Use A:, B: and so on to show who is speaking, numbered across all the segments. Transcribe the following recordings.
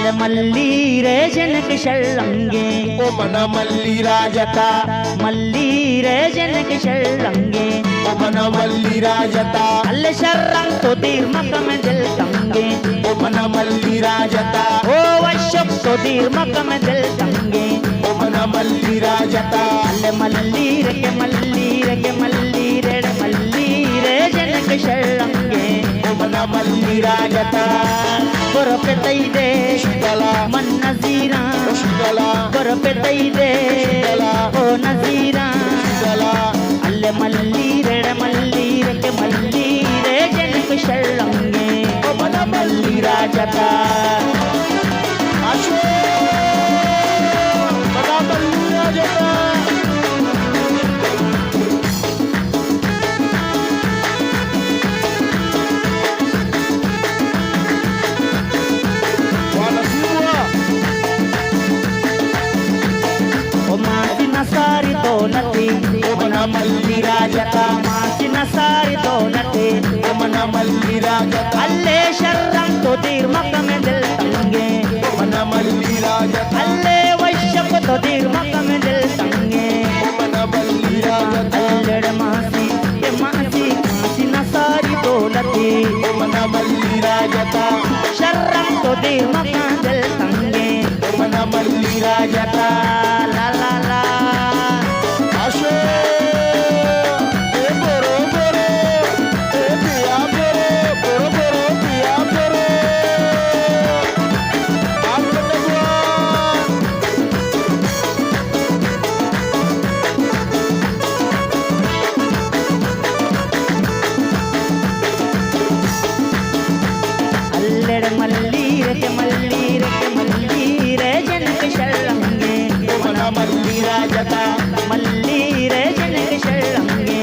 A: ಅಲ್ಲ ಮಲ್ಲಿ ರೇಜನಕ ಶಳ್ಳಂಗೆ
B: ಓ ಮನ ಮಲ್ಲಿ ರಾಜತ
A: ಮಲ್ಲಿ ರೇಜನಕ ಶಳ್ಳಂಗೆ
B: ಓ ಮನ ಮಲ್ಲಿ ರಾಜತ
A: ಅಲ್ಲ ಶರ್ರಂ ತೊದಿರ್ ಮಕಮ ದಿಲ್ ತಂಗೆ
B: ಓ ಮನ ಮಲ್ಲಿ ರಾಜತ
A: ಓ ವಶಕ್ ತೊದಿರ್ ಮಕಮ ದಿಲ್ ತಂಗೆ
B: ಓ ಮನ ಮಲ್ಲಿ ರಾಜತ
A: ಅಲ್ಲ ಮಲ್ಲಿ ರೇಜನಕ ಮಲ್ಲಿ ರೇಜನಕ ಶಳ್ಳಂಗೆ
B: ಓ ಮನ ಮಲ್ಲಿ ರಾಜತ
A: ಬರಪೆತೈದೆ ಮನ್ ನಜೀರಾ ಬರಪೆತೈದೆ ಓ ನಜೀರಾ ಅಲ್ಲೆ ಮಲ್ಲಿ ರೆಕ್ಕೆ ಮಲ್ಲಿ ರೇ ಜನಕ ಶಳ್ಳಂಗೆ
B: ಓ ಮನ ಮಲ್ಲಿ ರಾಜತ ಆಶೋ ಮನ ಮಲ್ಲಿ ರಾಜತ
A: ಸಾರಿ ತೋನತಿ
B: ಮನ ಮಲ್ಲಿ ರಾಜತ
A: ಮಾಸಿನ ಸಾರಿ ತೋನತಿ
B: ಮನ ಮಲ್ಲಿ ರಾಜತ
A: ಅಲ್ಲೇ ಶರ್ರಂ ತೊದಿರ್ ಮಕಮ ದಿಲ್ ತಂಗೆ
B: ಮನ ಮಲ್ಲಿ ರಾಜತ
A: ಅಲ್ಲೇ ವೈಶ್ಯಕ ತೊದಿರ್ ಮಕಮ ದಿಲ್ ತಂಗೆ
B: ಮನ ಮಲ್ಲಿ ರಾಜತ
A: ಅಲ್ಲೆಡ ಮಾಸಿನ ಸಾರಿ ತೋನತಿ
B: ಮನ ಮಲ್ಲಿ ರಾಜತ
A: ಶರ್ರಂ ತೊದಿರ್ ಮಕಮ ದಿಲ್ ತಂಗೆ
B: ಮನ ಮಲ್ಲಿ ರಾಜತ
A: ಲಾ ಲಾ ಲಾ
B: ಆಶೋ ಬರೋ ಬರೋ ಪಿಯಾ ಬರೋ ಬರೋ ಪಿಯಾ ಬರೋ
A: ಅಲ್ಲೆಡ ಮಲ್ಲಿ ರೇ ಜನಕ ಶಳ್ಳಂಗೆ
B: ಮನ ಮಲ್ಲಿ ರಾಜತ
A: ಮಲ್ಲಿ ರೇ ಜನಕ ಶಳ್ಳಂಗೆ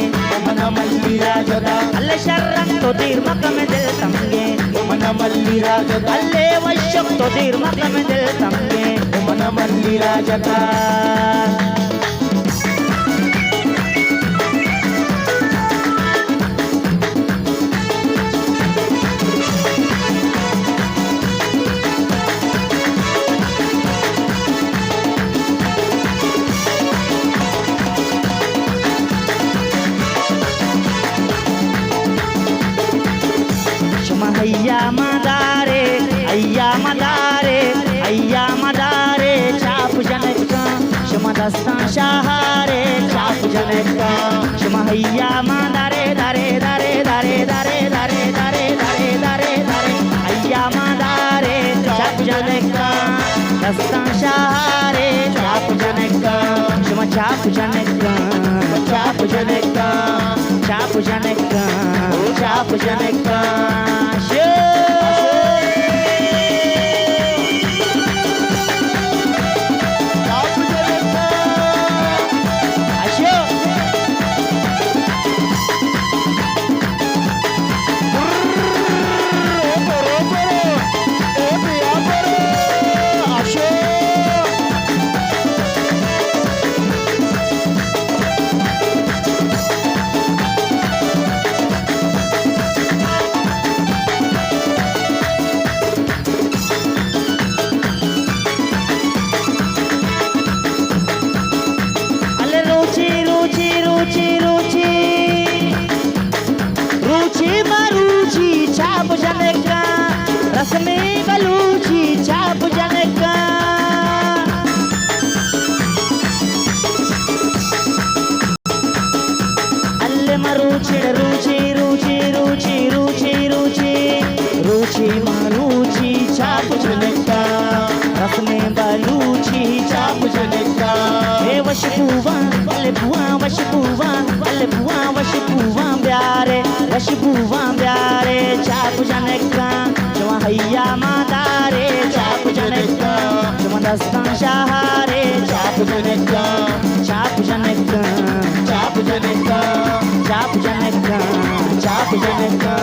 B: ಮನ ಮಲ್ಲಿ ರಾಜತ
A: ಅಲ್ಲ ಶರ್ರಂ ತೊದಿರ್ ಮಕಮ ದಿಲ್ ತಂಗೆ
B: ಮನ ಮಲ್ಲಿ ರಾಜತ
A: ಅಲ್ಲೇ ವೈಶ್ಯಕ್ ತೊದಿರ್ ಮಕಮ ದಿಲ್ ತಂಗೆ
B: ಮನ ಮಲ್ಲಿ ರಾಜತ
A: ಅಯ್ಯಾ ಮದಾರೆ ಚಾಪು ಜನಕ ಶಮ ದಸ್ತಾ ಶಹಾರೆ ಚಾಪು ಜನಕ ಶಮ ಅಯ್ಯಾ ಮದಾರೆ ದಾರೆ ದಾರೆ ದಾರೆ ದಾರೆ ದಾರೆ ದಾರೆ ದಾರೆ ದಾರೆ ದಾರೆ ಅಯ್ಯಾ ಮದಾರೆ ಚಾಪು ಜನಕ ದಸ್ತಾ ಶಹಾರೆ ಚಾಪು ಜನಕ ಶಮ ಚಾಪು ಜನಕ ಚಾಪು ಜನಕ ಚಾಪು ಜನಕ ಚಾಪು ಜನಕ ಶೇ चाप जनका रस में बलूची चाप जनका अल्ले मरुची रुचि रुचि रुचि रुचि रुचि रुचि मरुची चाप जनका रस में बलूची चाप जनका हे वशपुवा अल्ले बुआ वशपुवा अल्ले बुआ वशपुवा प्यारे वशपुवा प्यारे चाप जनका जवा हैया मादारे चाप जनका जवा दस्ता शहारे चाप जनका चाप जनका चाप जनका चाप जनका चाप जनका